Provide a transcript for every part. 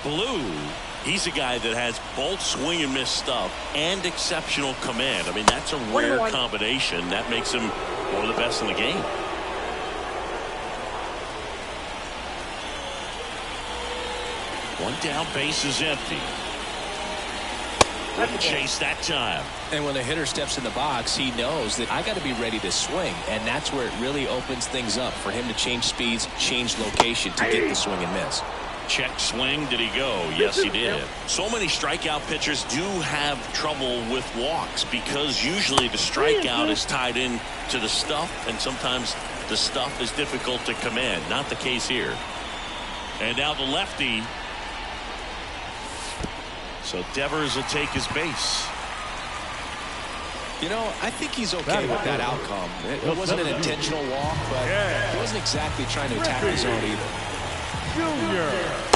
Blue, he's a guy that has both swing and miss stuff and exceptional command. I mean, that's a rare combination. That makes him one of the best in the game. One down, base is empty. Wouldn't chase that time. And when a hitter steps in the box, he knows that I got to be ready to swing, and that's where it really opens things up for him to change speeds, change location to get the swing and miss. Check swing. Did he go? Yes, he did. So many strikeout pitchers do have trouble with walks because usually the strikeout is tied in to the stuff, and sometimes the stuff is difficult to command. Not the case here. And now the lefty. So Devers will take his base. You know, I think he's okay with that outcome. It wasn't an intentional walk, but he wasn't exactly trying to attack the zone either.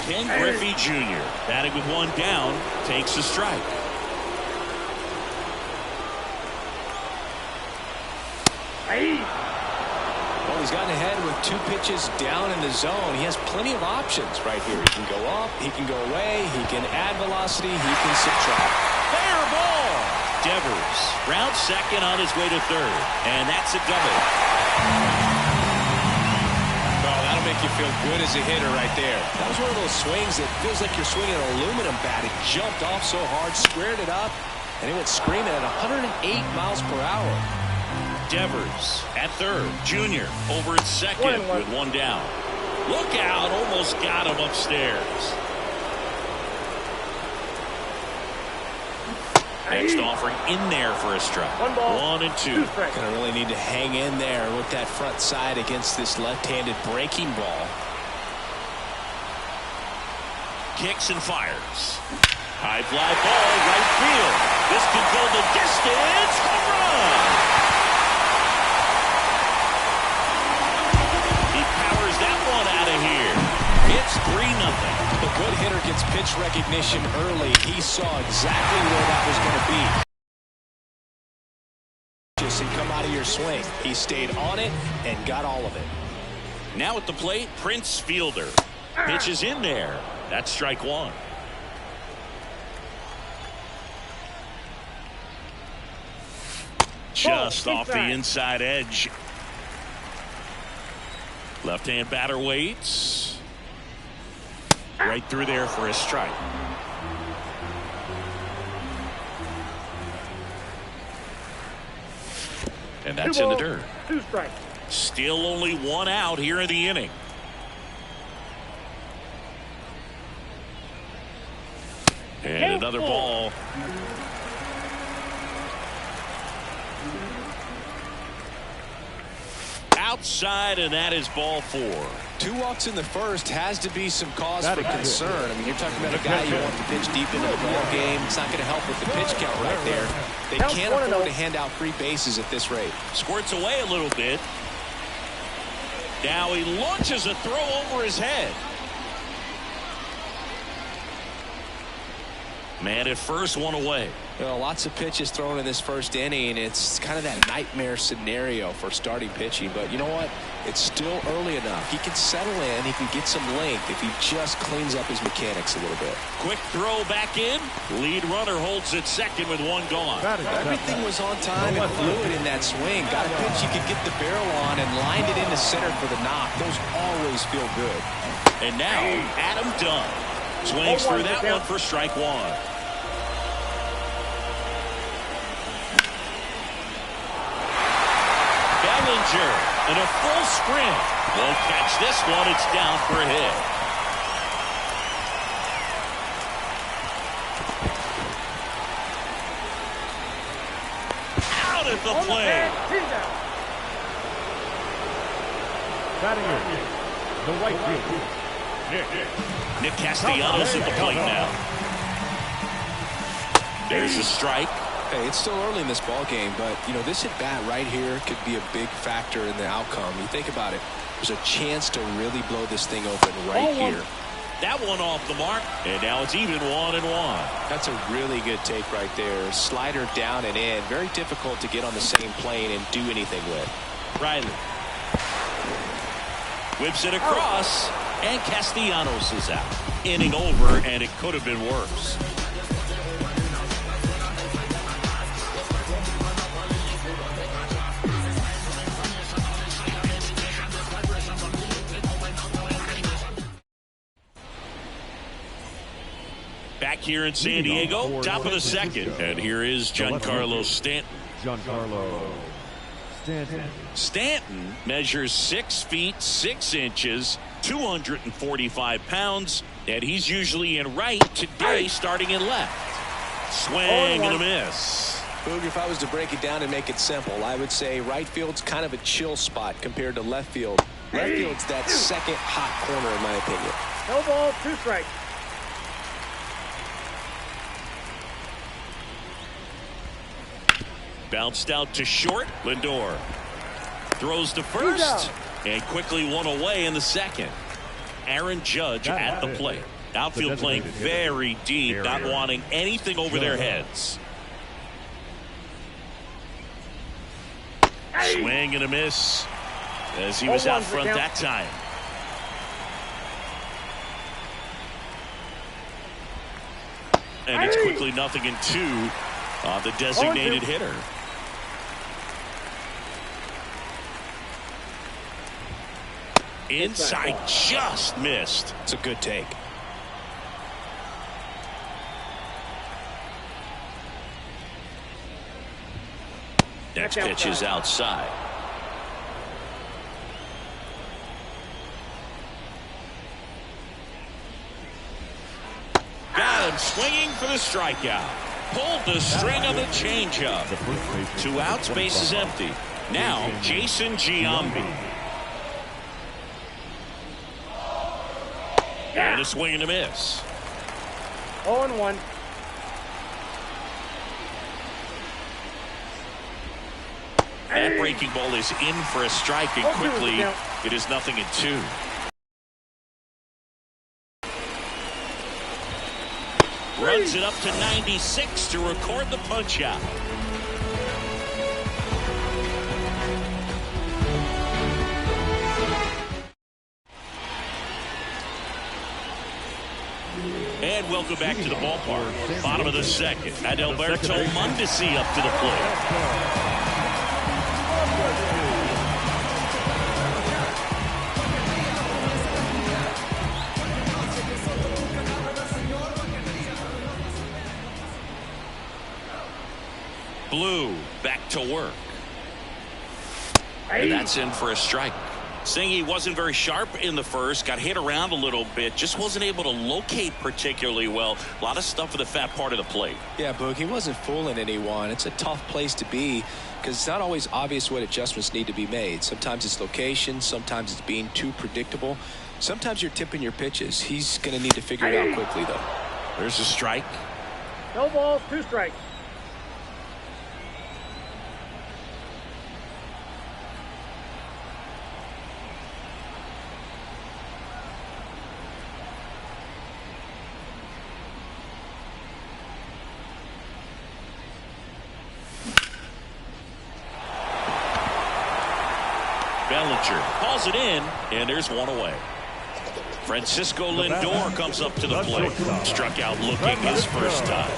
Ken Griffey Jr. batting with one down, takes a strike. Well, he's gotten ahead with 2 pitches down in the zone. He has plenty of options right here. He can go up, he can go away, he can add velocity, he can subtract. Fair ball. Devers round second on his way to third, and that's a double. Oh, that'll make you feel good as a hitter right there. That was one of those swings that feels like you're swinging an aluminum bat. It jumped off so hard, squared it up, and it went screaming at 108 miles per hour. Devers at third. Junior over at second with one down. Look out, almost got him upstairs. Next offering in there for a strike. 1 and 2. Gonna really need to hang in there with that front side against this left-handed breaking ball. Kicks and fires. High fly ball, right field. This could go the distance. Home run. He powers that one out of here. It's 3-0. The good hitter gets pitch recognition early. He saw exactly where that was going to be. Just and come out of your swing. He stayed on it and got all of it. Now at the plate, Prince Fielder. Pitch is in there. That's strike 1. Just off the inside edge. Left-hand batter waits. Right through there for a strike. And that's in the dirt. 2 strikes. Still only 1 out here in the inning. And another ball. Outside, and that is ball 4. 2 walks in the first has to be some cause for concern. I mean, you're talking about a guy you want to pitch deep into the ball game. It's not going to help with the pitch count right there. They can't afford to hand out free bases at this rate. Squirts away a little bit. Now he launches a throw over his head. Man at first, 1 away. You know, lots of pitches thrown in this first inning. It's kind of that nightmare scenario for starting pitching. But you know what? It's still early enough. He can settle in. He can get some length if he just cleans up his mechanics a little bit. Quick throw back in. Lead runner holds at second with 1 gone. Everything was on time and fluid in that swing. Got a pitch you could get the barrel on and lined it into center for the knock. Those always feel good. And now Adam Dunn swings through that one for strike 1. Bellinger in a full sprint. Won't catch this one. It's down for a hit. Out at the plate. The right field. Nick Castellanos at the plate now. There's a strike. Hey, it's still early in this ball game, but you know, this at bat right here could be a big factor in the outcome. You think about it, there's a chance to really blow this thing open right here. That one off the mark, and now it's even 1-1. That's a really good take right there. Slider down and in. Very difficult to get on the same plane and do anything with. Riley Whips it across, and Castellanos is out. Inning over, and it could have been worse. Back here in San Diego, top of the second. And here is Giancarlo Stanton. Stanton measures 6 feet 6 inches, 245 pounds, and he's usually in right. Today, starting in left. Swing and a miss. Boog, if I was to break it down and make it simple, I would say right field's kind of a chill spot compared to left field. Left field's that second hot corner, in my opinion. No ball, 2 strikes. Bounced out to short. Lindor throws to first and quickly one away in the second. Aaron Judge at the plate. Outfield playing very deep, not wanting anything over their heads. Swing and a miss as he was out front that time. And it's quickly 0-2 on the designated hitter. Inside, just missed. It's a good take. Next pitch is outside. Got him swinging for the strikeout. Pulled the string of the changeup. 2 outs, base is empty. Now Jason Giambi. And a swing and a miss. 0-1. That breaking ball is in for a strike, and quickly it is 0-2. Runs it up to 96 to record the punch out. And welcome back to the ballpark. Bottom of the second. Adalberto Mondesi up to the plate. Blue back to work. And that's in for a strike. Saying he wasn't very sharp in the first, got hit around a little bit, just wasn't able to locate particularly well. A lot of stuff for the fat part of the plate. Yeah, Boog, he wasn't fooling anyone. It's a tough place to be because it's not always obvious what adjustments need to be made. Sometimes it's location, sometimes it's being too predictable. Sometimes you're tipping your pitches. He's going to need to figure it out quickly, though. There's a strike. No balls, 2 strikes. Bellinger calls it in, and there's one away. Francisco Lindor comes up to the plate. Struck out looking his first time.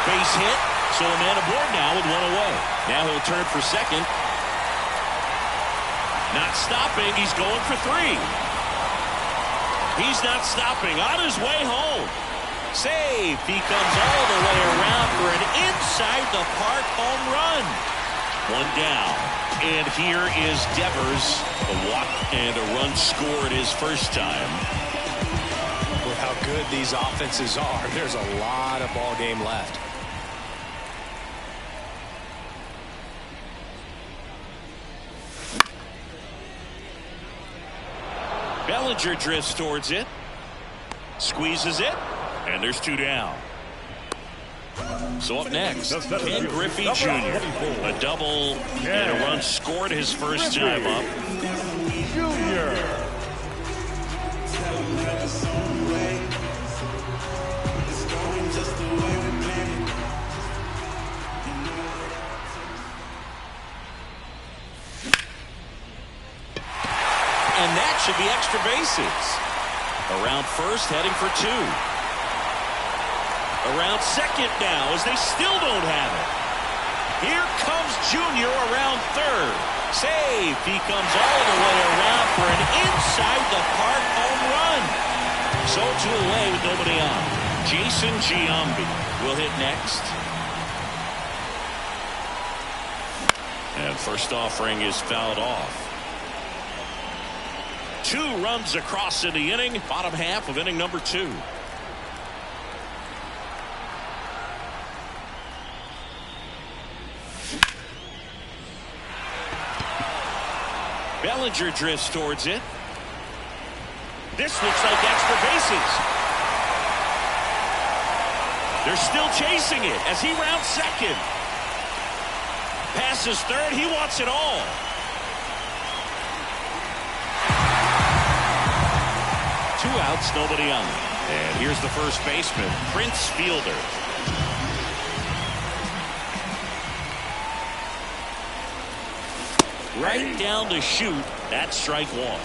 Base hit, so a man aboard now with one away. Now he'll turn for second. Not stopping, he's going for 3. He's not stopping, on his way home. Save, he comes all the way around for an inside the park home run. 1 down, and here is Devers. A walk and a run scored his first time. With how good these offenses are, there's a lot of ball game left. Bellinger drifts towards it, squeezes it, and there's 2 down. So up next, Ken Griffey Jr. A double and a run scored his first time up. Junior. And that should be extra bases. Around first, heading for two. Around second now, as they still don't have it. Here comes Junior around third. Save. He comes all the way around for an inside-the-park home run. So 2 away with nobody on. Jason Giambi will hit next. And first offering is fouled off. 2 runs across in the inning, bottom half of inning number 2. Bellinger drifts towards it. This looks like extra bases. They're still chasing it as he rounds second. Passes third. He wants it all. Two outs, nobody on. And here's the first baseman, Prince Fielder. Right down to shoot. That's strike 1.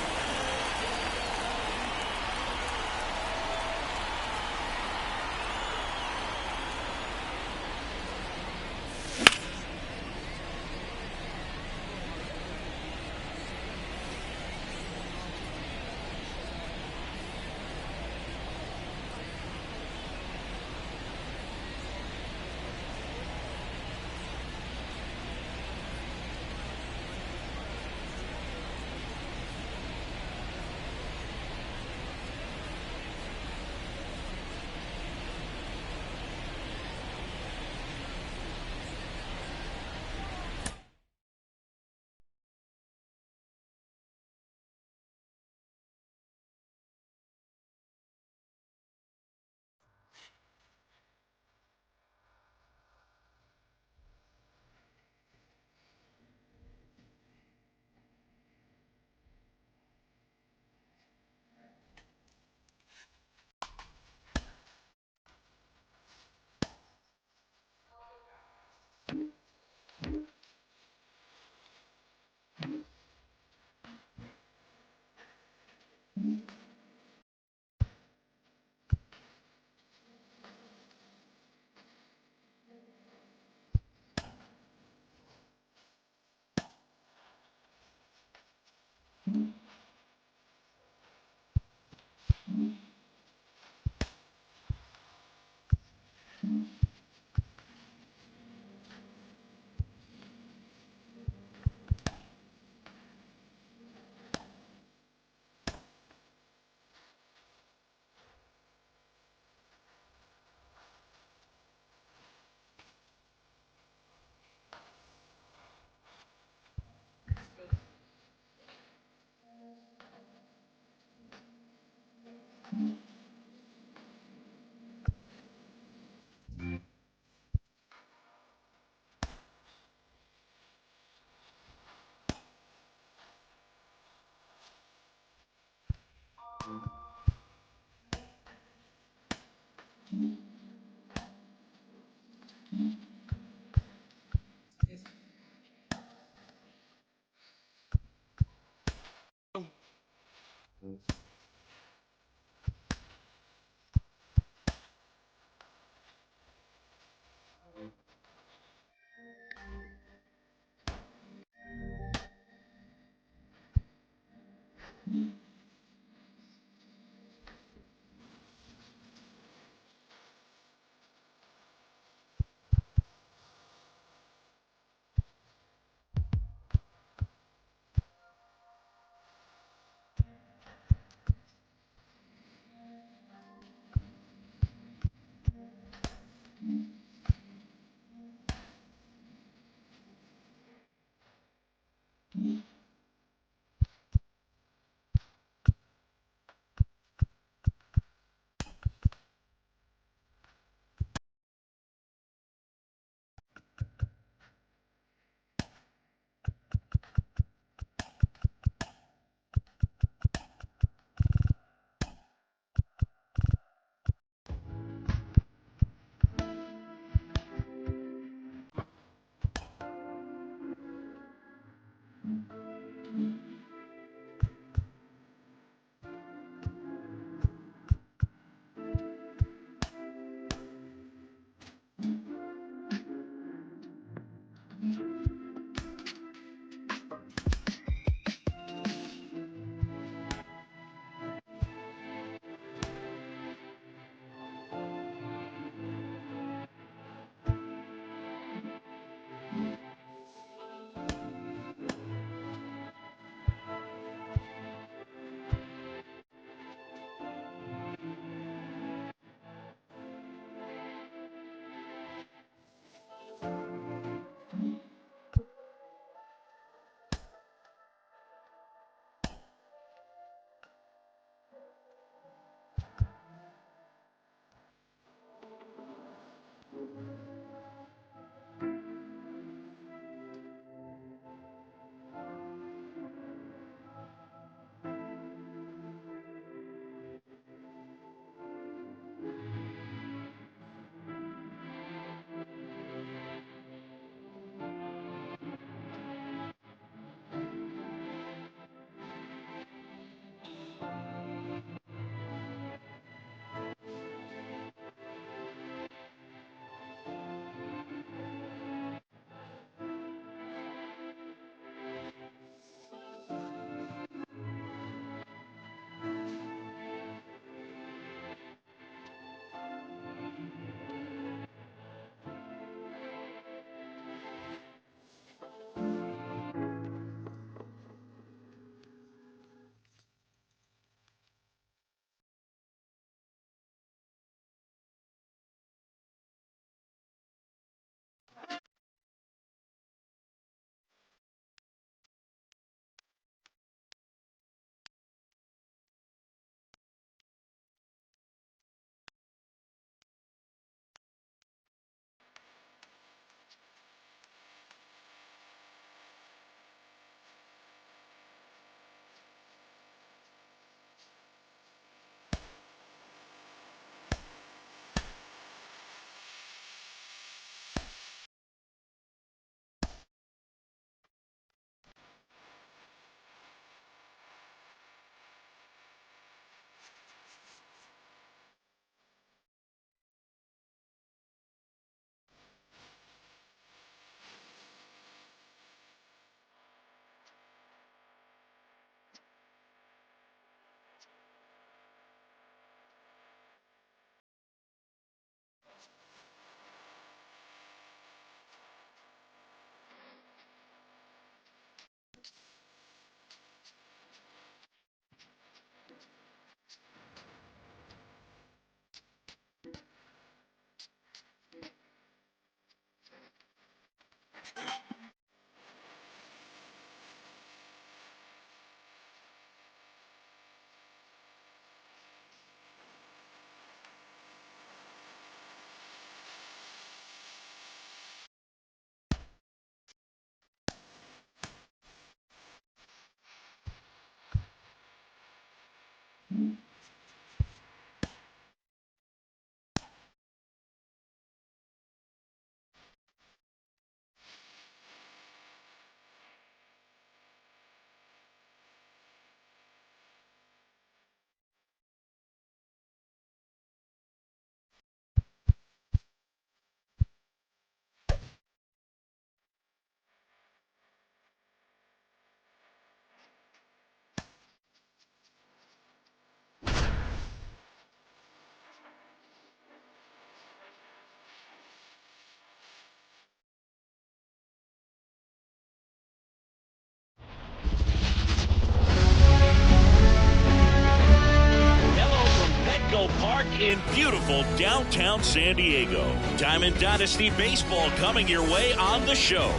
beautiful downtown San Diego. Time in Dynasty Baseball coming your way on the show.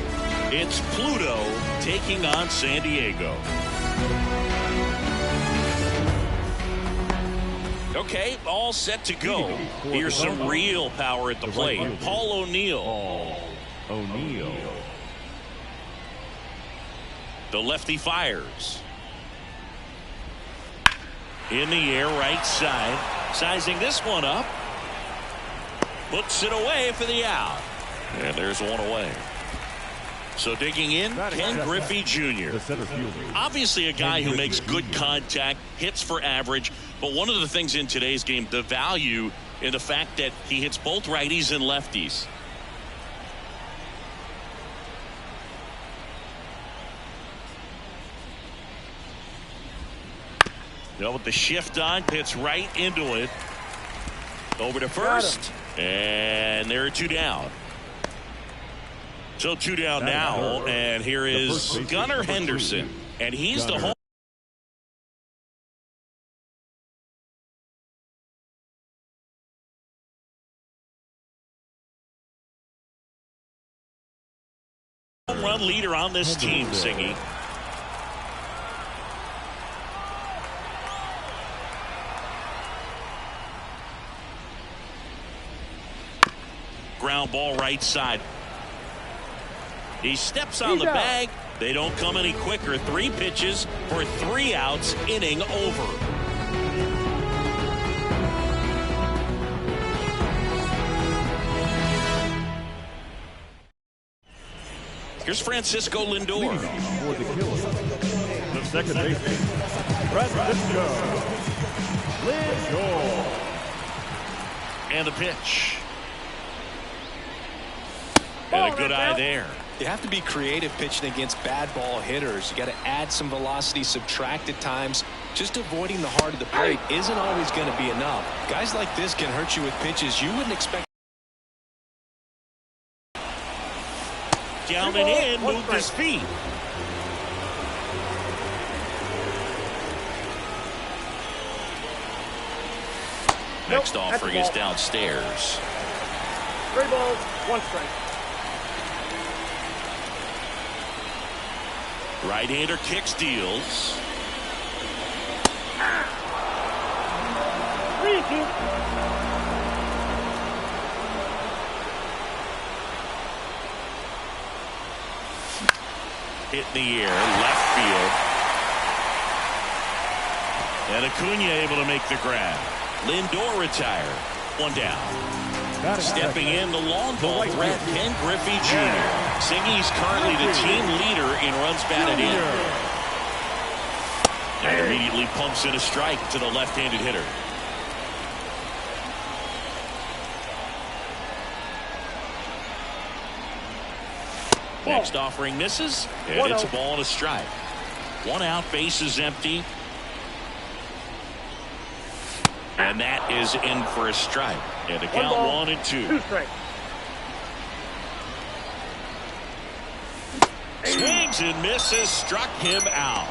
It's Pluto taking on San Diego. Okay, all set to go. Here's some real power at the plate. Paul O'Neill. The lefty fires. In the air, right side. Sizing this one up. Puts it away for the out. And there's one away. So digging in, Ken Griffey Jr. Obviously a guy who makes good contact, hits for average. But one of the things in today's game, the value in the fact that he hits both righties and lefties. With the shift on, hits right into it. Over to first. And there are two down. So two down now. And here is Gunnar Henderson. And he's the home run leader on this team, Singy. Ground ball right side. He steps on the bag. They don't come any quicker. 3 pitches for 3 outs. Inning over. Here's Francisco Lindor. For the kill. The second baseman, Francisco Lindor. And the pitch. And a good eye there. You have to be creative pitching against bad ball hitters. You got to add some velocity, subtract at times. Just avoiding the heart of the plate isn't always going to be enough. Guys like this can hurt you with pitches you wouldn't expect. Down and in, moved his feet. Next offering is downstairs. 3 balls, 1 strike. Right-hander kicks, deals. 3-2. Hit in the air, left field. And Acuna able to make the grab. Lindor retired. 1 down. Stepping in, the long ball threat, Ken Griffey Jr. Singy's currently the team leader in runs batted in. And immediately pumps in a strike to the left-handed hitter. Next offering misses, and it's a ball and a strike. 1 out, base is empty. And that is in for a strike. And the count 1 and 2. 2 strikes. Swings and misses, struck him out.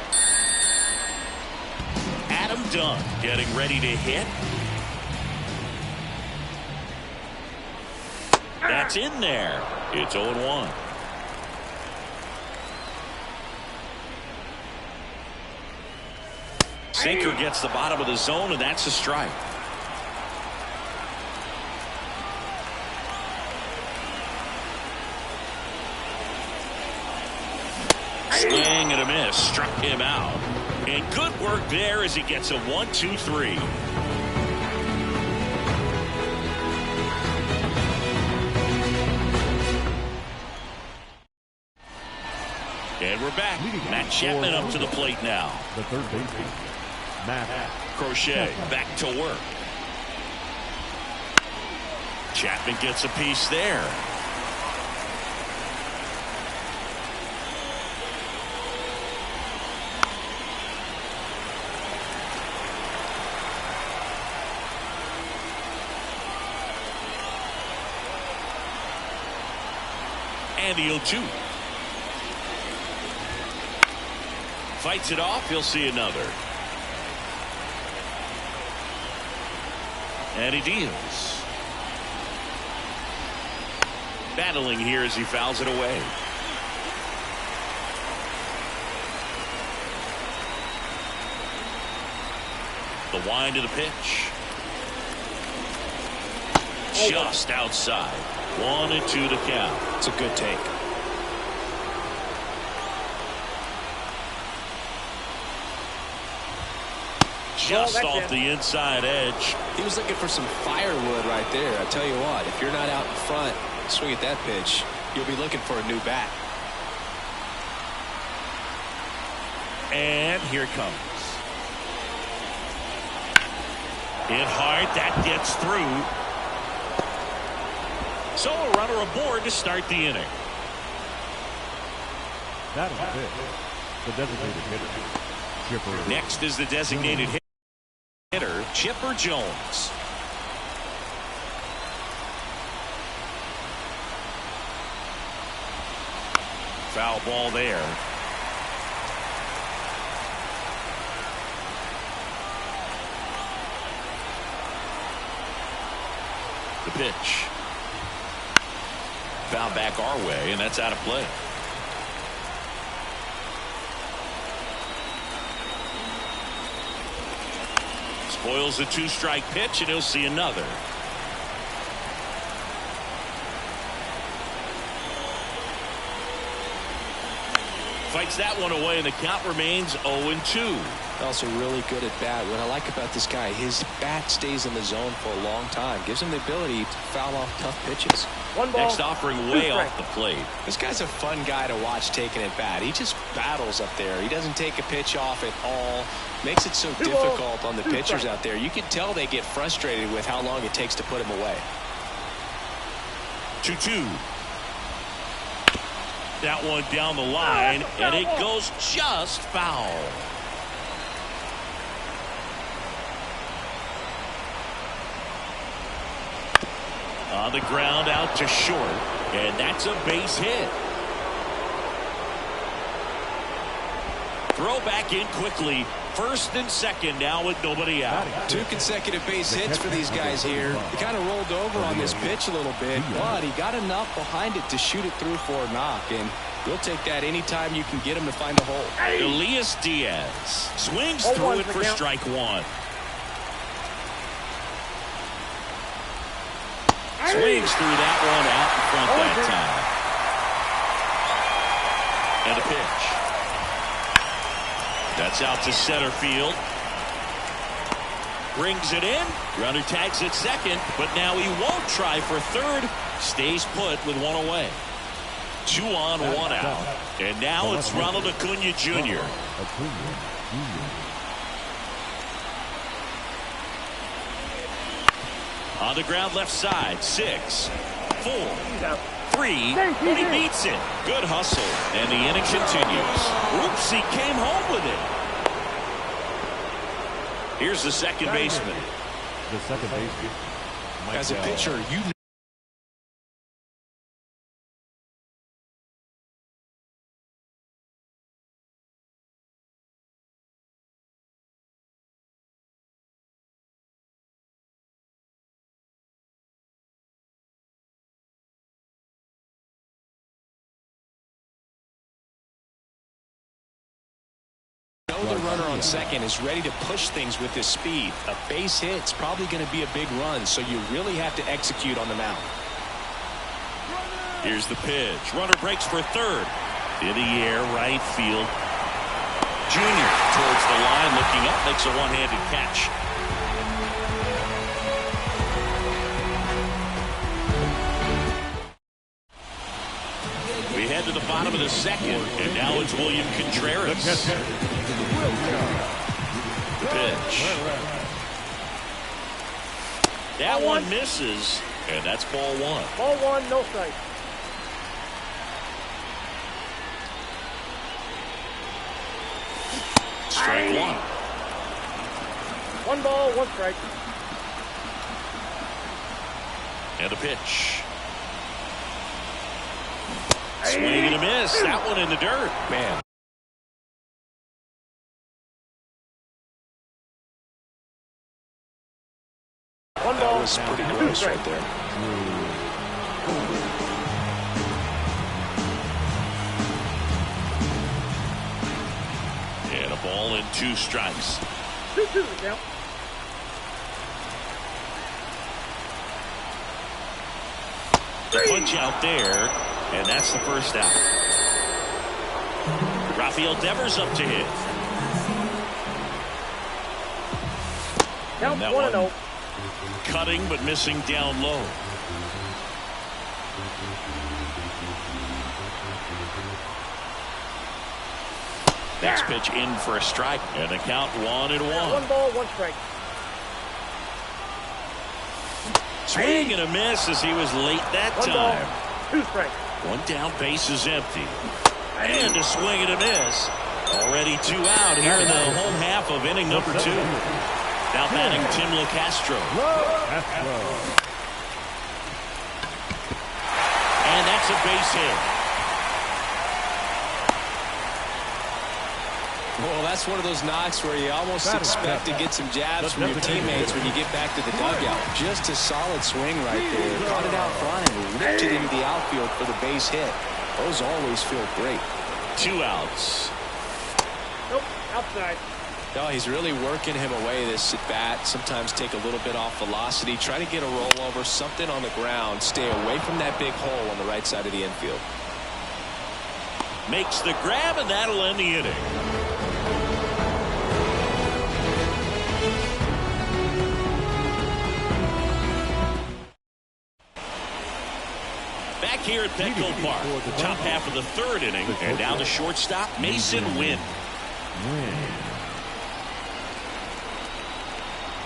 Adam Dunn getting ready to hit. That's in there. It's 0-1. Sinker gets the bottom of the zone, and that's a strike. Swing and a miss, struck him out. And good work there as he gets a 1-2-3. And we're back. Matt Chapman up to the plate now. The third baseman, Matt Crochet back to work. Chapman gets a piece there. And the 0-2. Fights it off. He'll see another. And he deals. Battling here as he fouls it away. The wind of the pitch. Just outside. 1-2 to count. It's a good take. Just off the inside edge. He was looking for some firewood right there. I tell you what, if you're not out in front, swing at that pitch, you'll be looking for a new bat. And here it comes. Hit hard. That gets through. So a runner aboard to start the inning. That is it. The designated hitter. Chipper. Next is the designated hitter, Chipper Jones. Foul ball there. The pitch. Foul back our way, and that's out of play. Spoils a 2-strike pitch, and he'll see another. Fights that one away, and the count remains 0-2. Also really good at bat. What I like about this guy, his bat stays in the zone for a long time. Gives him the ability to foul off tough pitches. Next offering way off the plate. This guy's a fun guy to watch taking at bat. He just battles up there. He doesn't take a pitch off at all. Makes it so difficult on the pitchers out there. You can tell they get frustrated with how long it takes to put him away. 2-2. That one down the line, and it goes just foul. On the ground out to short, and that's a base hit. Throw back in quickly. First and second now with nobody out. 2 consecutive base hits for these guys here. He kind of rolled over on this pitch a little bit, but he got enough behind it to shoot it through for a knock, and we'll take that anytime you can get him to find a hole. Elias Diaz swings through it for strike one. Swings through that one out in front that time. And a pitch. That's out to center field. Brings it in. Runner tags at second, but now he won't try for third. Stays put with one away. 2 on, 1 out. And now it's Ronald Acuna Jr. On the ground left side. 6, 4, 3. But he beats it. Good hustle. And the inning continues. Oops, he came home with it. Here's the second baseman. The second baseman. As a pitcher, you the runner on second is ready to push things with this speed. A base hit's probably going to be a big run, so you really have to execute on the mound. Here's the pitch. Runner breaks for third. In the air, right field. Junior towards the line, looking up, makes a one-handed catch. We head to the bottom of the second, and now it's William Contreras. The pitch. That one misses, and that's ball one. Ball one, no strike. Strike one. 1 ball, 1 strike. And a pitch. Swing and a miss. That one in the dirt. Man. choice right there. And a ball and 2 strikes. 2-2 the count. The punch out there, and that's the first out. Rafael Devers up to hit. Count That 1-0. Cutting but missing down low. Next pitch in for a strike, and the count 1-1. 1 ball, 1 strike. Swing and a miss as he was late that 1 time. ball, 2 strikes. 1 down, base is empty. And a swing and a miss. Already 2 out here in the home half of inning number 2. Now batting Tim LeCastro. And that's a base hit. Well, that's one of those knocks where you almost expect to get some jabs from your teammates when you get back to the dugout. Just a solid swing right there. Caught it out front and ripped it into the outfield for the base hit. Those always feel great. 2 outs. Nope, outside. No, he's really working him away this at bat. Sometimes take a little bit off velocity. Try to get a rollover, something on the ground. Stay away from that big hole on the right side of the infield. Makes the grab, and that'll end the inning. Back here at Petco Park, the top half of the 3rd inning, and now the shortstop, Mason Wynn.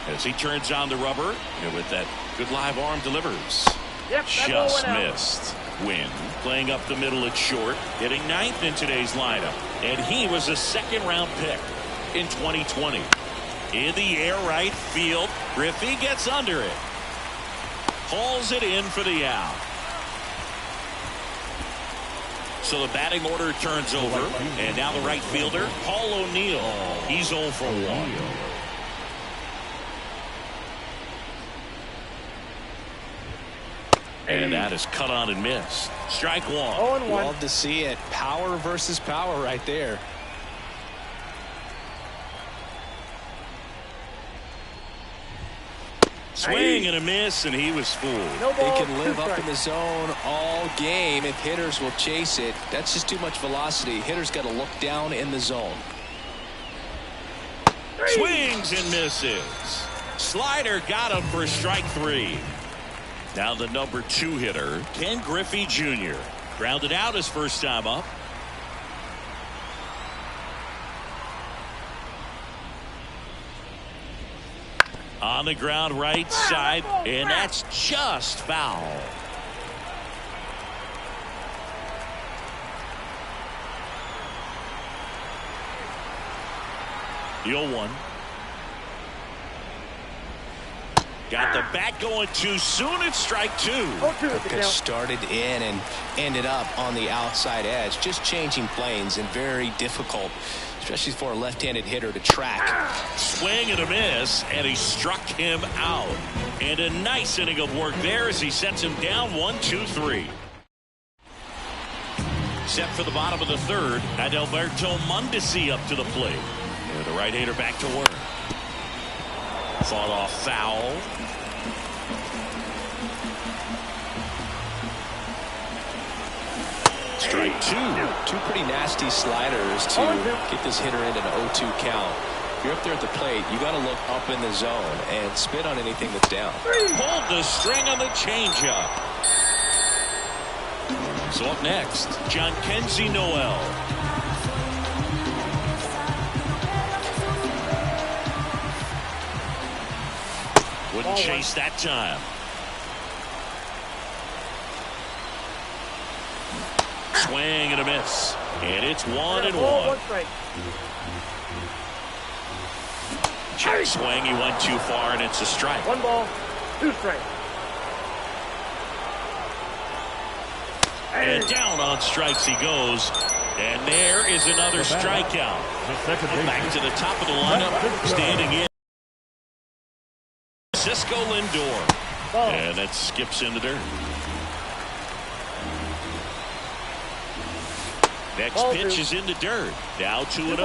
As he turns on the rubber, and with that good live arm delivers. Yep, Just missed. Wynn playing up the middle at short, hitting 9th in today's lineup, and he was a 2nd-round pick in 2020. In the air right field, Griffey gets under it. Hauls it in for the out. So the batting order turns over, and now the right fielder, Paul O'Neill. He's 0 for 1. And that is cut on and missed. Strike 1. 0-1. Love to see it. Power versus power right there. Swing and a miss, and he was fooled. No They ball, can live 2 up in strikes. the zone all game if hitters will chase it. That's just too much velocity. Hitters got to look down in the zone. Swings and misses. Slider got him for strike 3. Now the number 2 hitter, Ken Griffey Jr. Grounded out his first time up. On the ground right side, and that's just foul. The 0-1. Got the bat going too soon. It's strike 2. 0-2 the Got count. started in and ended up on the outside edge. Just changing planes and very difficult, especially for a left-handed hitter to track. Swing and a miss, and he struck him out. And a nice inning of work there as he sets him down 1-2-3. Set for the bottom of the 3rd, Adalberto Mondesi up to the plate. And the right-hander back to work. Fought off foul. Strike 2. 2 pretty nasty sliders to get this hitter into an 0-2 count. If you're up there at the plate, you got to look up in the zone and spit on anything that's down. Pulled the string on the changeup. So up next, John Kenzie Noel. Wouldn't chase that time. Swing and a miss. And it's 1-1. 1 strike. Check swing. He went too far, and it's a strike. 1 ball, 2 strikes. And down on strikes he goes. And there is another strikeout. Back to the top of the lineup, standing in, Cisco Lindor. Ball. And it skips in the dirt. Next Ball pitch two. is in the dirt. Now 2-0.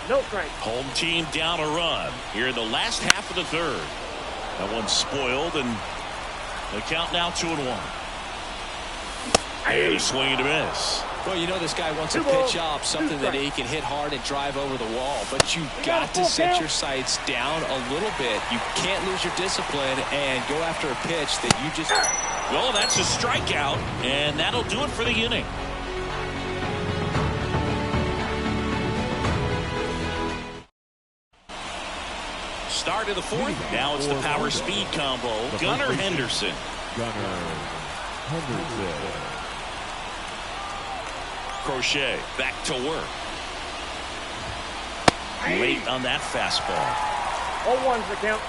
No strike. Home team down a run here in the last half of the third. That one's spoiled, and the count now 2-1. And a swing and a miss. Well, you know this guy wants a pitch up, something that he can hit hard and drive over the wall. But you've got to set your sights down a little bit. You can't lose your discipline and go after a pitch that you just... Well, that's a strikeout, and that'll do it for the inning. Start of the fourth. Now it's the power speed combo. Gunnar Henderson. Crochet back to work. Late on that fastball. 0-1's the count.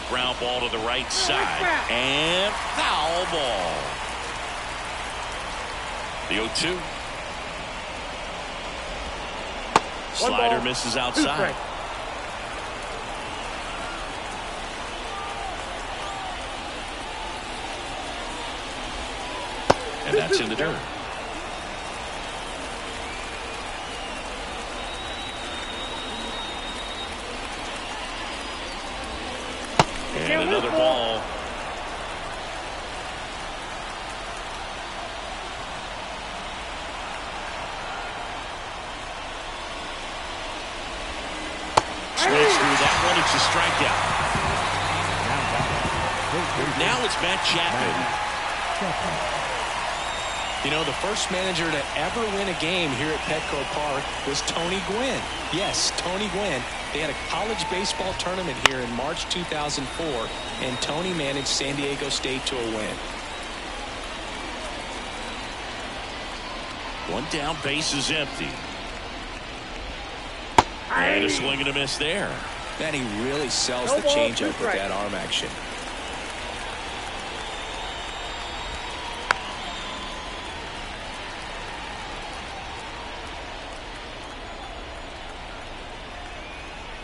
Ground ball to the right side. And foul ball. The 0-2. Slider misses outside. And that's in the dirt. And another ball. Swings through that one. It's a strikeout. Now it's Matt Chapman. You know, the first manager to ever win a game here at Petco Park was Tony Gwynn. Yes, Tony Gwynn. They had a college baseball tournament here in March 2004, and Tony managed San Diego State to a win. One down, base is empty. And a swing and a miss there. Man, he really sells the changeup with that arm action.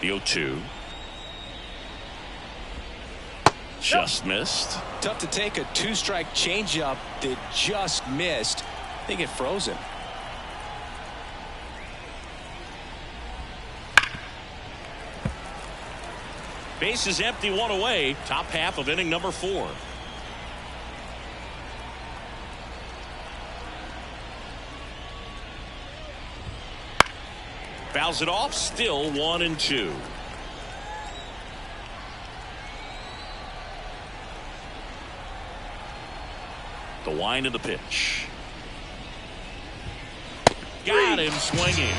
The 0-2. Just missed. Tough to take a two-strike changeup that just missed. I think it froze him. Base is empty, one away. Top half of inning number 4. Fouls it off, still 1-2. The wind of the pitch. Got him swinging.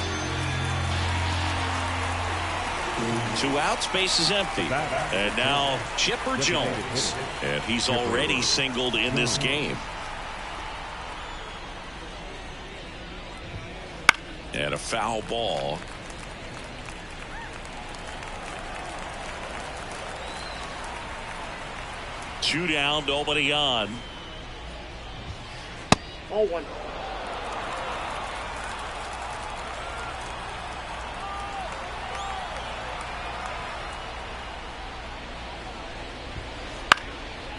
2 outs, base is empty. And now Chipper Jones. And he's already singled in this game. And a foul ball. Two down, nobody on. 0-1.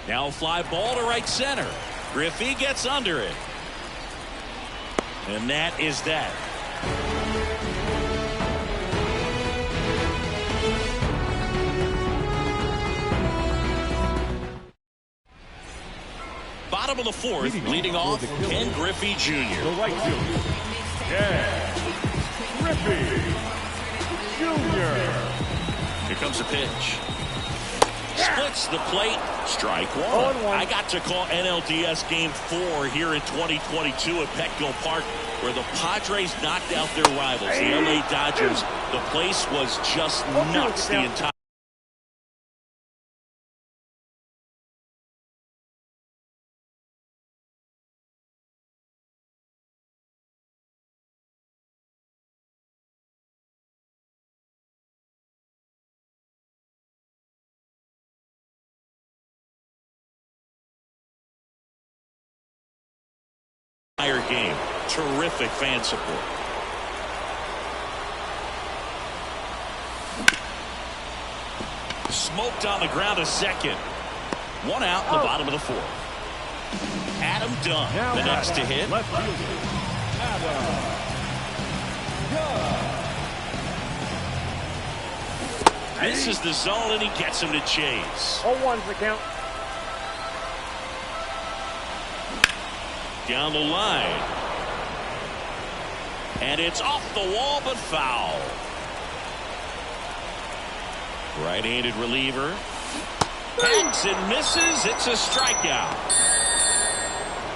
Now fly ball to right center. Griffey gets under it. And that is that. Bottom of the fourth, leading off, Ken Griffey Jr. The right fielder, Ken Griffey Jr. Here comes the pitch. Splits the plate. Strike one. I got to call NLDS Game 4 here in 2022 at Petco Park, where the Padres knocked out their rivals, the LA Dodgers. The place was just nuts the entire game. Terrific fan support. smoked on the ground a second. One out in the bottom of the fourth. Adam Dunn, Now the next to hit. left fielder, Adam. Misses the zone, and he gets him to chase. 0-1's the count. Down the line. And it's off the wall, but foul. Right-handed reliever. Hacks and misses. It's a strikeout.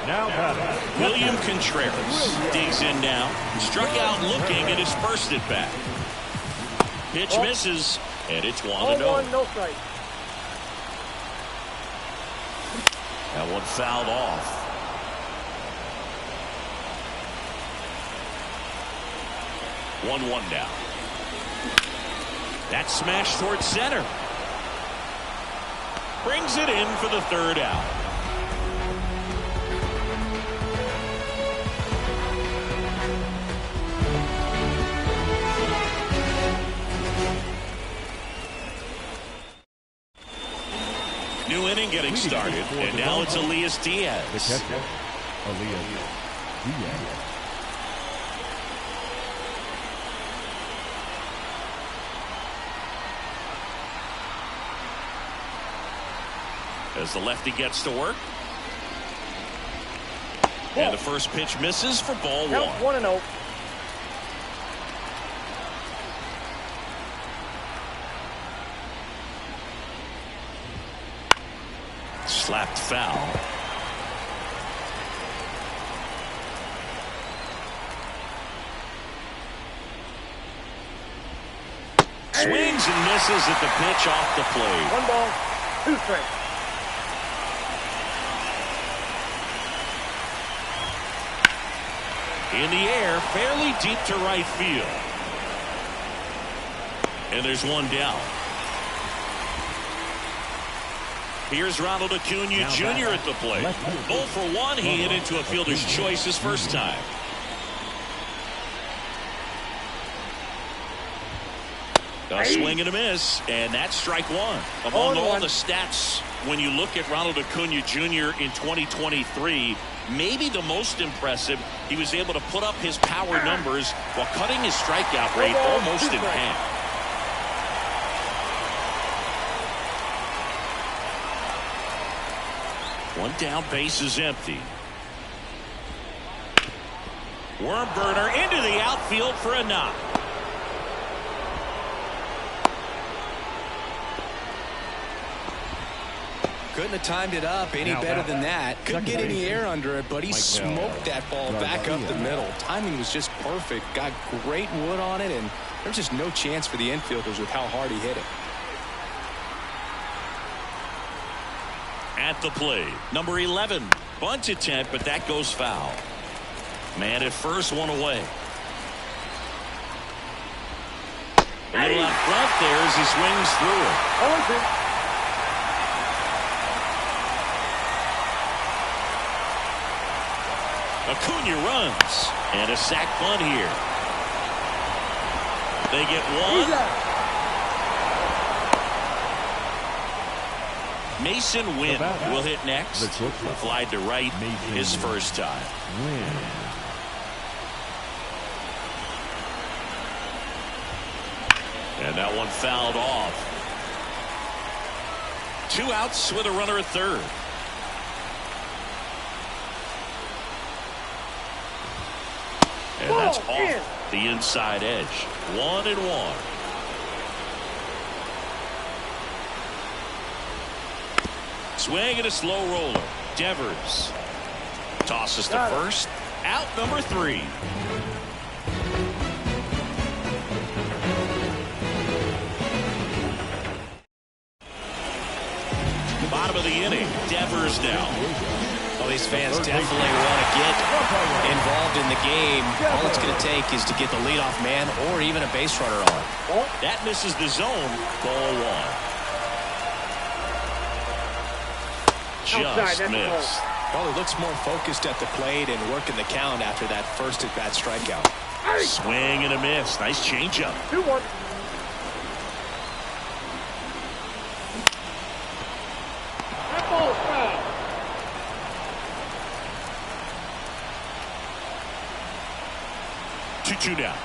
Now batting, William Contreras digs in now. Struck out looking and dispersed it back. Pitch misses, and it's 1-0. 0-1, no strike. That one fouled off. 1-1 now. That smash towards center. Brings it in for the third out. New inning getting started, and now it's Elias Diaz. the catcher, Elias Diaz. As the lefty gets to work. And the first pitch misses for ball Count one. 1-0. Slapped foul. Swings and misses at the pitch off the plate. 1 ball, 2 strikes. In the air, fairly deep to right field. And there's one down. Here's Ronald Acuna Jr. at the plate. 0 for 1. He hit into a fielder's choice his first time. A swing and a miss, and that's strike one. Among all the stats, when you look at Ronald Acuna Jr. in 2023, maybe the most impressive, he was able to put up his power numbers while cutting his strikeout rate almost in half. One down, base is empty. Worm burner into the outfield for a knock. Couldn't have timed it up any better than that. Couldn't get any air under it, but he smoked that ball back up the middle. Timing was just perfect. Got great wood on it, and there's just no chance for the infielders with how hard he hit it. At the plate, number 11. Bunt attempt, but that goes foul. Man at first, one away. A little out front there as he swings through it. 0-2. Acuna runs, and a sac bunt here. They get one. Mason Wynn will hit next. Fly to right his first time. And that one fouled off. 2 outs with a runner at third. And that's off the inside edge. 1-1. Swing and a slow roller. Devers tosses to first. Out number 3. Bottom of the inning. Devers now. Well, these fans definitely want to get involved in the game. All it's going to take is to get the leadoff man or even a base runner on. That misses the zone. Ball 1. Just missed. Well, he looks more focused at the plate and working the count after that first at-bat strikeout. Swing and a miss. Nice changeup. 2-1. 2-2 now.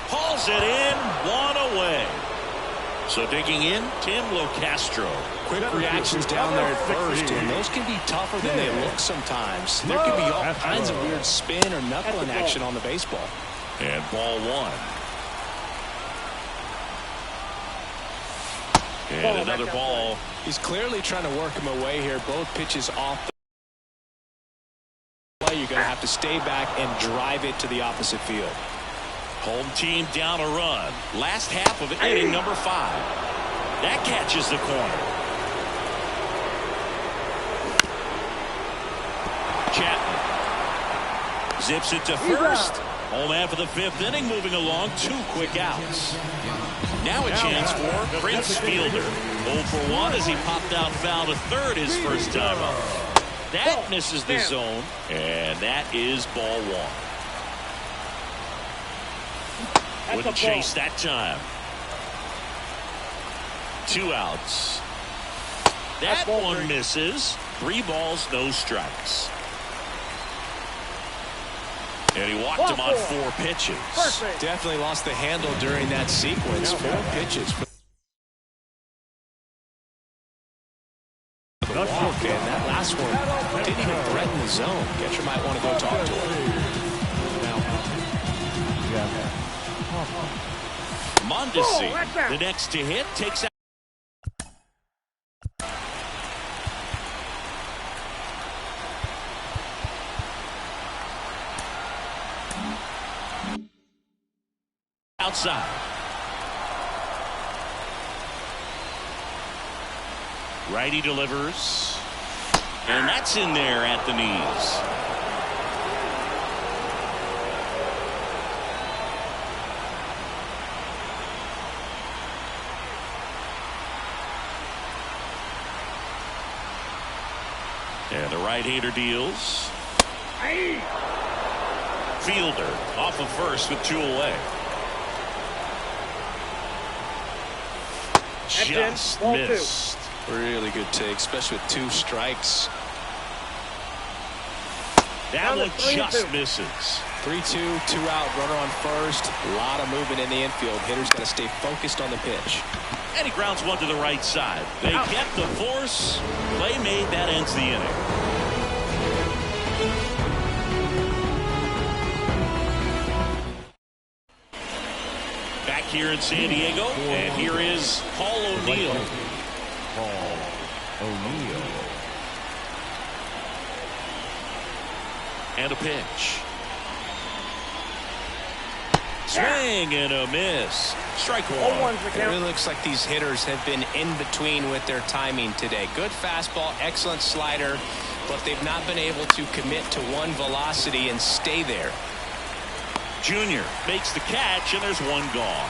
Hauls it in, one away. So digging in, Tim Locastro. Quick reactions down there at first, and those can be tougher than they look sometimes. There can be all kinds of weird spin or knuckling action on the baseball. And ball one. And another ball. He's clearly trying to work him away here. Both pitches off the play. You're going to have to stay back and drive it to the opposite field. Home team down a run. Last half of inning number 5. That catches the corner. Chapman zips it to first. Home after the 5th inning, moving along. 2 quick outs. Now a chance for Prince Fielder. 0 for 1 as he popped out foul to third his first time up. That misses the zone, and that is ball 1. Wouldn't chase that time. 2 outs. That one misses. 3 balls, no strikes. And he walked him on 4 pitches. Definitely lost the handle during that sequence. 4 pitches. The walk, and that last one didn't even threaten the zone. Catcher might want to go talk to him. Mondesi, the next to hit, takes out. Outside. Righty delivers. And that's in there at the knees. And the right-hander deals. Fielder off of first with 2 away. Just missed. Really good take, especially with 2 strikes. That one just misses. 3-2, 2 out, runner on first. A lot of movement in the infield. Hitter's got to stay focused on the pitch. And he grounds one to the right side. They kept the force. Play made. That ends the inning. Back here in San Diego, and here is Paul O'Neill. And a pitch. Swing and a miss. Strike 1. It really looks like these hitters have been in between with their timing today. Good fastball, excellent slider, but they've not been able to commit to one velocity and stay there. Junior makes the catch, and there's 1 gone.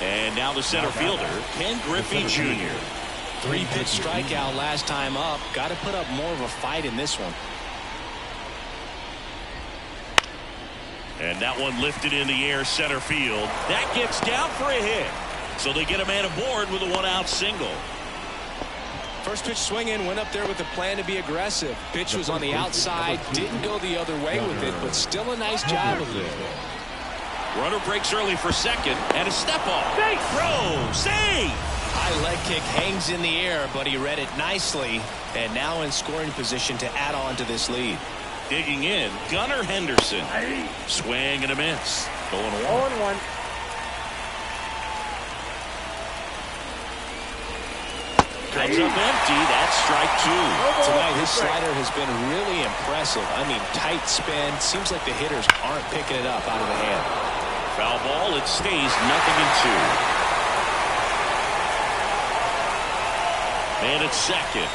And now the center fielder, Ken Griffey Jr. 3-pitch strikeout last time up. Got to put up more of a fight in this one. And that one lifted in the air center field. That gets down for a hit. So they get a man aboard with a 1-out single. First pitch swinging, went up there with a plan to be aggressive. Pitch was on the outside, didn't go the other way with it, but still a nice job of it. Runner breaks early for second, and a step off. Throw, save! High leg kick hangs in the air, but he read it nicely, and now in scoring position to add on to this lead. Digging in, Gunnar Henderson. Swing and a miss. 0-1. Comes up empty. That's strike 2. Tonight, his slider has been really impressive. I mean, tight spin. Seems like the hitters aren't picking it up out of the hand. Foul ball. It stays 0-2. And it's second.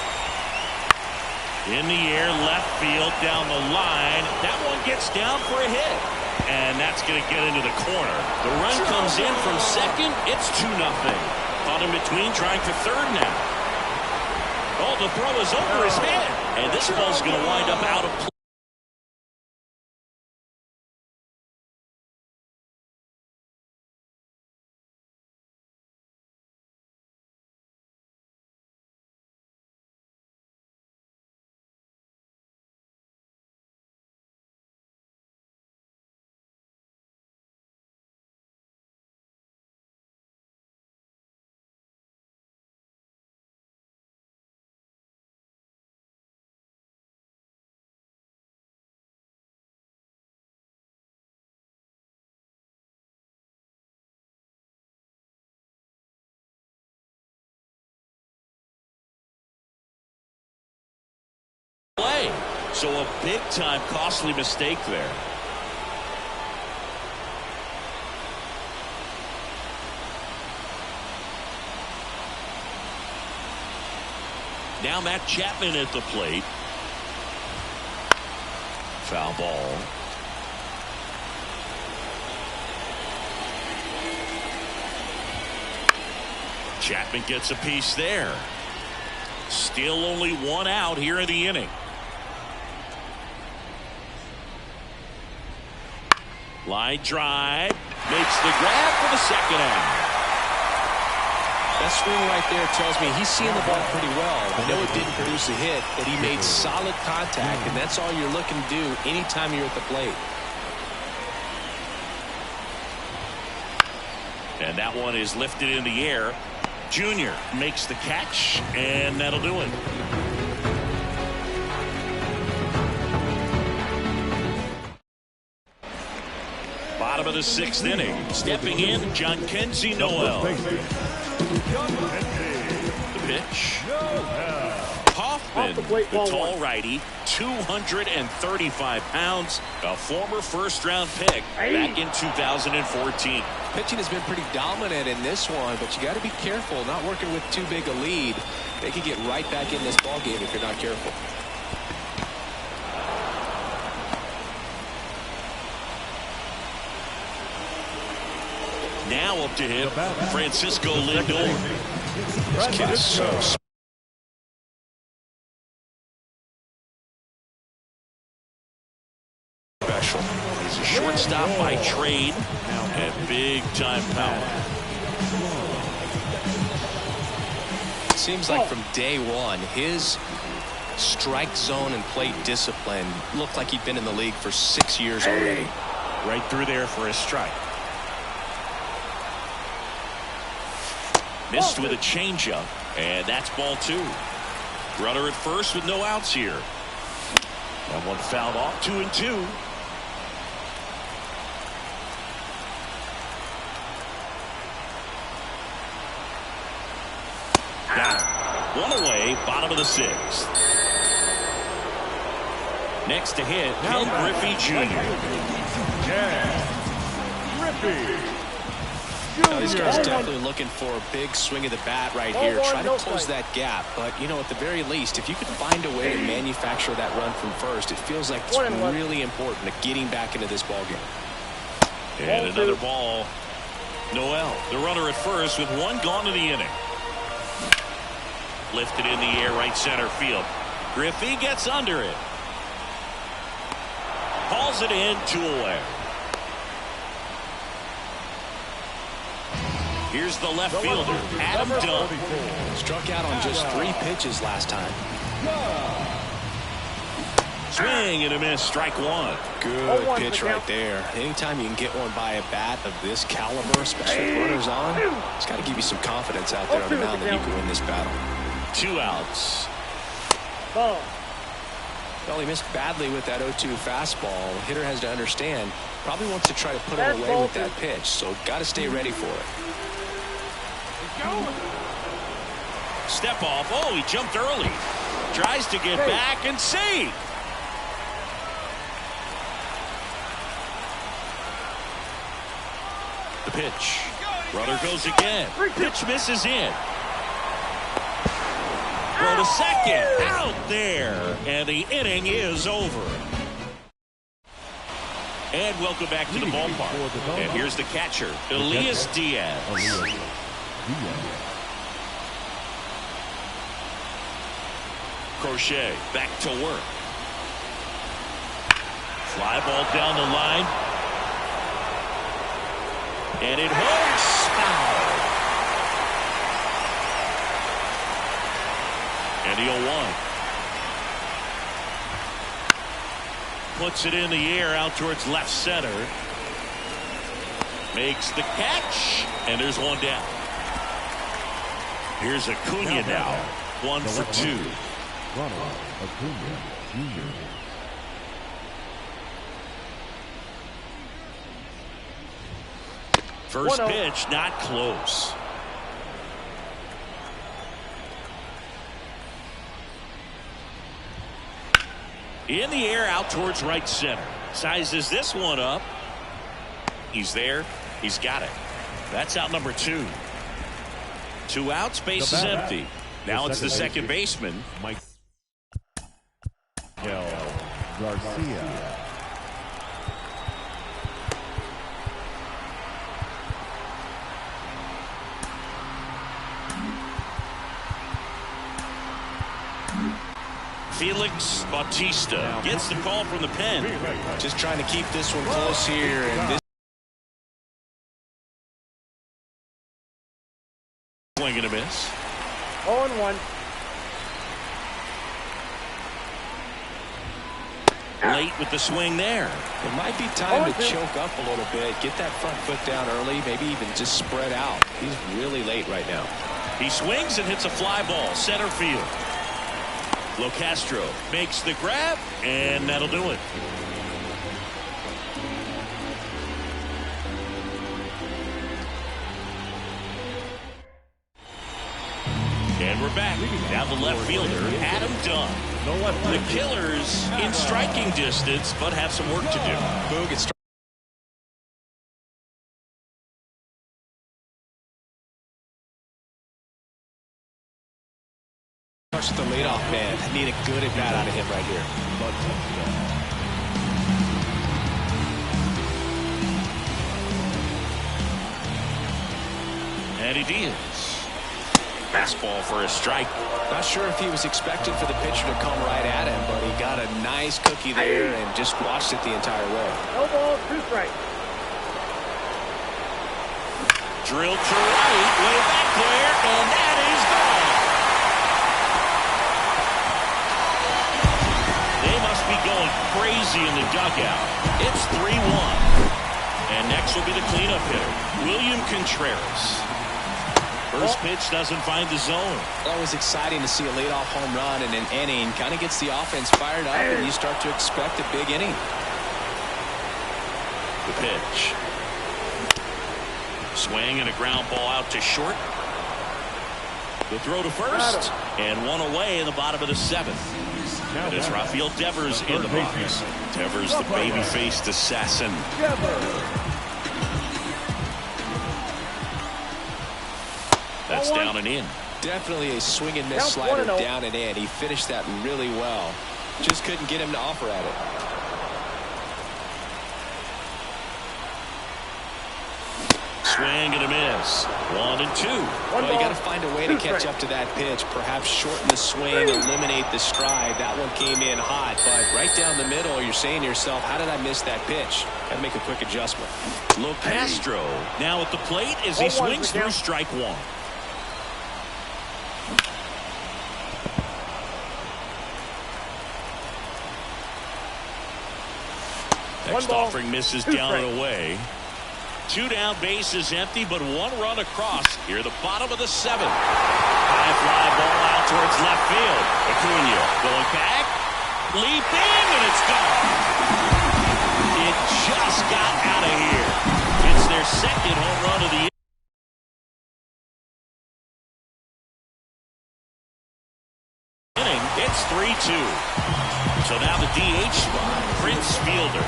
In the air, left field, down the line. That one gets down for a hit. And that's going to get into the corner. The run comes in from second. It's 2-0. Caught in between, trying for third now. Oh, the throw is over his head. And this ball's going to wind up out of play. play. So a big-time costly mistake there. Now Matt Chapman at the plate. Foul ball. Chapman gets a piece there. Still only one out here in the inning. Line drive. Makes the grab for the second out. That swing right there tells me he's seeing the ball pretty well. I know it didn't produce a hit, but he made solid contact, and that's all you're looking to do anytime you're at the plate. And that one is lifted in the air. Junior makes the catch, and that'll do it. Bottom of the sixth inning. Stepping in, Jhonkensy Noel. The pitch. Hoffman, the tall righty, 235 pounds, a former first-round pick back in 2014. Pitching has been pretty dominant in this one, but you got to be careful not working with too big a lead. They could get right back in this ball game if you're not careful. Now up to him, Francisco Lindor. This kid is so special. He's a shortstop by trade and big-time power. It seems like from day one, his strike zone and plate discipline looked like he'd been in the league for 6 years already. Right through there for a strike. Missed with a changeup, and that's ball two. Runner at first with no outs here. That one fouled off, 2-2. Now, one away, bottom of the sixth. Next to hit, Ken Griffey Jr. Griffey. These guys definitely looking for a big swing of the bat right here. Try to close that gap. But, you know, at the very least, if you could find a way to manufacture that run from first, it feels like it's really important to getting back into this ball game. And another ball. Noel, the runner at first with one gone in the inning. Lifted in the air, right center field. Griffey gets under it. Hauls it in, 2 away. Here's the left fielder, Adam Dunn. Struck out on just 3 pitches last time. Swing and a miss, strike one. Good pitch right there. Anytime you can get one by a bat of this caliber, especially with runners on, it's got to give you some confidence out there on the mound that you can win this battle. 2 outs. Ball. Well, he missed badly with that 0-2 fastball. The hitter has to understand, probably wants to try to put it away with that pitch, so got to stay ready for it. Step off. Oh, he jumped early. Tries to get back and save. The pitch. Runner goes again. Pitch misses in. Go to second. Out there. And the inning is over. And welcome back to the ballpark. And here's the catcher, Elias Diaz. Crochet back to work. Fly ball down the line. And it hooks. Foul. And the 0-1. Puts it in the air out towards left center. Makes the catch. And there's one down. Here's Acuna now. 1 for 2. Ronald Acuna Jr. First pitch, not close. In the air out towards right center. Sizes this one up. He's there. He's got it. That's out number 2. 2 outs. Base is empty. Now it's the second baseman. Mike Garcia. Felix Bautista gets the call from the pen. Just trying to keep this one close here. And this swing and a miss. 0-1. Late with the swing there. It might be time to choke up a little bit. Get that front foot down early. Maybe even just spread out. He's really late right now. He swings and hits a fly ball. Center field. Locastro makes the grab, and that'll do it. And we're back. Now the left fielder, Adam Dunn. The Killers in striking distance, but have some work to do. Boog, it's with the leadoff man. Need a good at bat out of him right here. And he deals. Fastball for a strike. Not sure if he was expecting for the pitcher to come right at him, but he got a nice cookie there and just watched it the entire way. No ball, 2 strikes. Drilled to right, way back there, and that is gone. They must be going crazy in the dugout. It's 3-1. And next will be the cleanup hitter, William Contreras. First pitch doesn't find the zone. Always exciting to see a leadoff home run in an inning. Kind of gets the offense fired up, and you start to expect a big inning. The pitch. Swing and a ground ball out to short. The throw to first, and one away in the bottom of the 7th. And it's Rafael Devers in the box. Devers, the baby-faced assassin. That's down and in. Definitely a swing and miss slider down and in. He finished that really well. Just couldn't get him to offer at it. Swing and a miss. 1-2. Well, you got to find a way to catch up to that pitch. Perhaps shorten the swing, eliminate the stride. That one came in hot, but right down the middle, you're saying to yourself, how did I miss that pitch? Got to make a quick adjustment. Locastro now at the plate as he swings through strike 1. Next offering misses down and away. 2 down, base is empty, but 1 run across. Here at the bottom of the 7th. High fly ball out towards left field. Acuna going back, leaping, and it's gone. It just got out of here. It's their second home run of the inning. It's 3-2. So now the DH spot, Prince Fielder.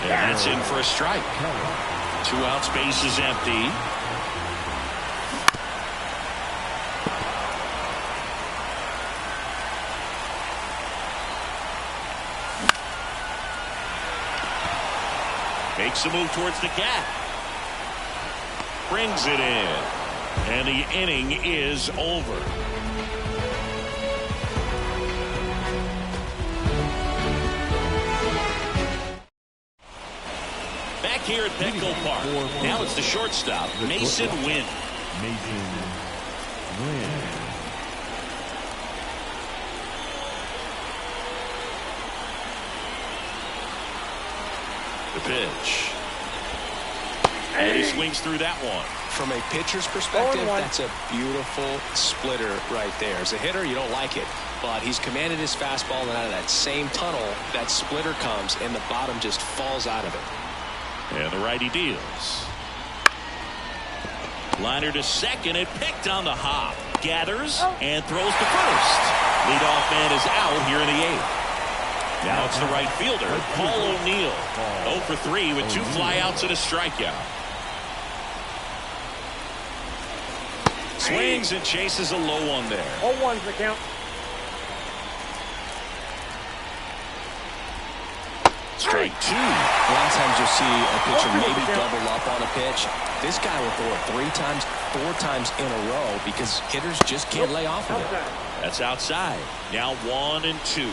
And it's in for a strike. 2 outs, base is empty. Makes a move towards the gap. Brings it in. And the inning is over. Here at Petco Park. Now it's the shortstop, Mason Wynn. The pitch. And he swings through that one. From a pitcher's perspective, that's a beautiful splitter right there. As a hitter, you don't like it. But he's commanded his fastball, and out of that same tunnel, that splitter comes, and the bottom just falls out of it. And the righty deals. Liner to second and picked on the hop. Gathers and throws to first. Leadoff man is out here in the 8th. Now it's the right fielder, Paul O'Neill. 0 for 3 with 2 flyouts and a strikeout. Swings and chases a low one there. 0-1's the count. Strike 2. A lot of times you'll see a pitcher maybe double up on a pitch. This guy will throw it 3 times, 4 times in a row because hitters just can't lay off of it. That's outside. Now 1 and 2.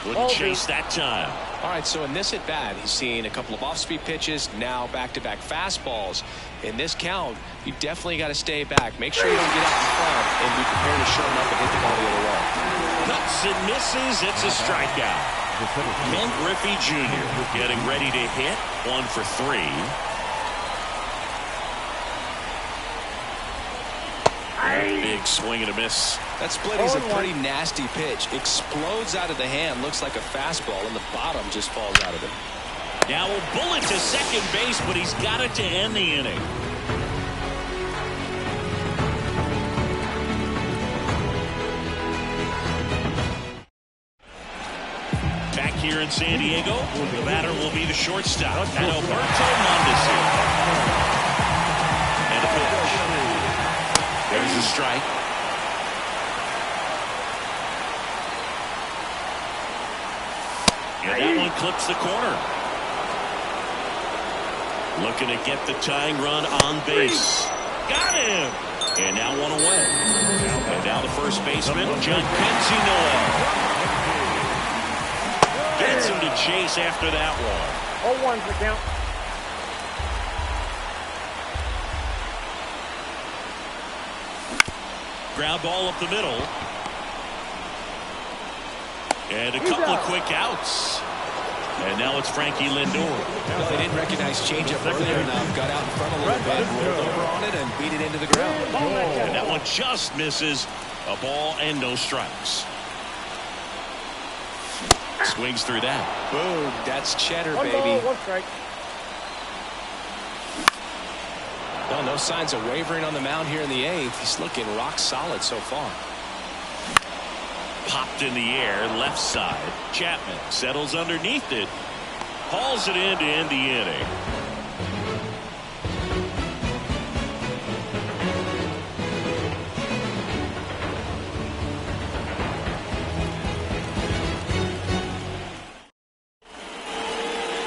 Wouldn't chase that time. All right, so in this at bat, he's seen a couple of off-speed pitches, now back-to-back fastballs. In this count, you definitely got to stay back. Make sure you don't get out in front and be prepared to shorten up and hit the ball the other way. Cuts and misses. It's a strikeout. Ken Griffey Jr. getting ready to hit. 1 for 3. Big swing and a miss. That split is a pretty nasty pitch. Explodes out of the hand. Looks like a fastball, and the bottom just falls out of it. Now a bullet to second base, but he's got it to end the inning. Back here in San Diego, the batter will be the shortstop, Alberto Mondesi. And a pitch. There's a strike. And that one clips the corner. Looking to get the tying run on base. Got him! And now 1 away. And now the first baseman, John Kenzie Noel. Gets him to chase after that one. 0-1's the count. Ground ball up the middle. And a couple of quick outs. And now it's Frankie Lindor. Well, they didn't recognize changeup earlier enough. Got out in front a little bit, rolled over on it, and beat it into the ground. And that one just misses. A ball and no strikes. Swings through that. Boom. That's cheddar, 1 baby. ball, 1 strike. Well, no signs of wavering on the mound here in the 8th. He's looking rock solid so far. Popped in the air, left side. Chapman settles underneath it. Hauls it in to end the inning.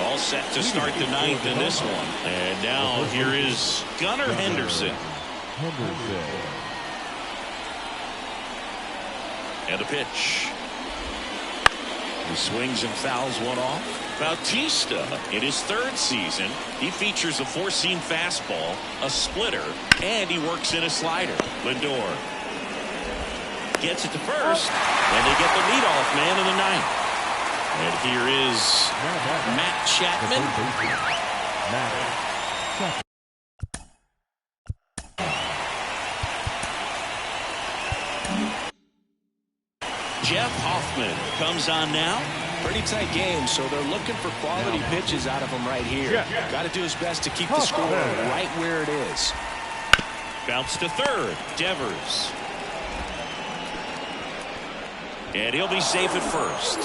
All set to start the 9th in this one. And now here is Gunnar Henderson. And a pitch. He swings and fouls one off. Bautista, in his 3rd season, he features a 4-seam fastball, a splitter, and he works in a slider. Lindor gets it to first, and they get the leadoff man in the 9th. And here is Matt Chapman. Jeff Hoffman comes on now. Pretty tight game, so they're looking for quality pitches out of him right here. Got to do his best to keep the score right where it is. Bounce to 3rd. Devers. And he'll be safe at first.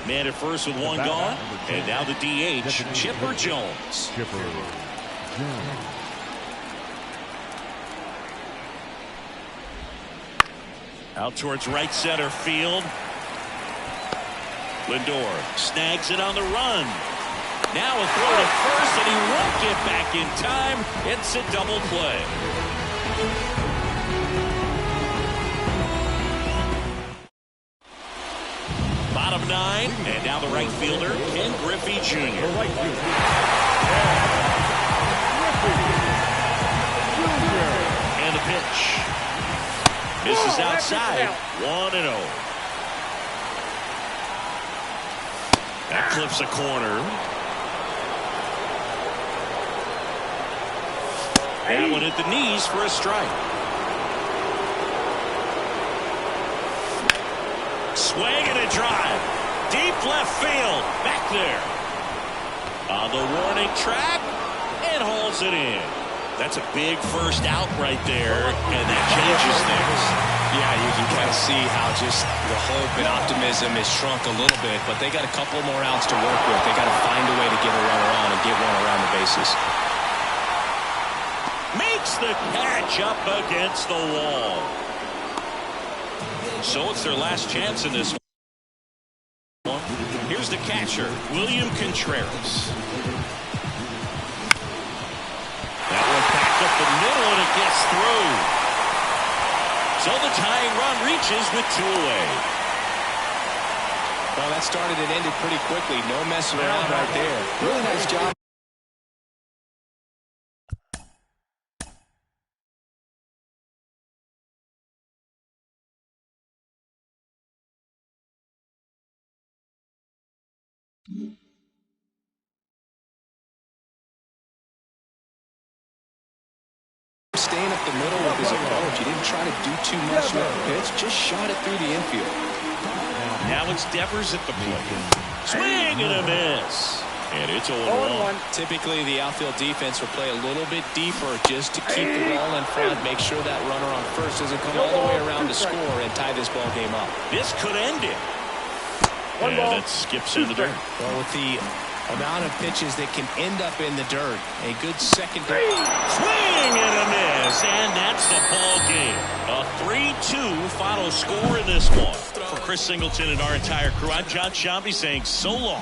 Man at first with 1 gone. And now the DH, Chipper Jones. Out towards right center field. Lindor snags it on the run. Now a throw to first, and he won't get back in time. It's a double play. Bottom 9, and now the right fielder, Ken Griffey Jr. And the pitch. Misses outside. 1-0. That clips a corner. That one at the knees for a strike. Swing and a drive. deep left field. Back there. On the warning track. And hauls it in. That's a big first out right there, and that changes things. Yeah, you can kind of see how just the hope and optimism is shrunk a little bit, but they got a couple more outs to work with. They got to find a way to get a runner on and get one around the bases. Makes the catch up against the wall. So it's their last chance in this one. Here's the catcher, William Contreras. That one packed up the middle, and it gets through. So the tying run reaches with 2 away. Well, that started and ended pretty quickly. No messing around right there. Really nice job. Staying up the middle with his approach. He didn't try to do too much with the pitch. Just shot it through the infield. Now it's Devers at the plate. Swing and a miss. And it's 0-1. Typically, the outfield defense will play a little bit deeper just to keep the ball in front, make sure that runner on first doesn't come all the way around to score and tie this ball game up. This could end it. And it skips in the dirt. Well, with the amount of pitches that can end up in the dirt, a good secondary. Swing and a miss, and that's the ball game. A 3-2 final score in this one. For Chris Singleton and our entire crew, I'm John Shambi saying so long.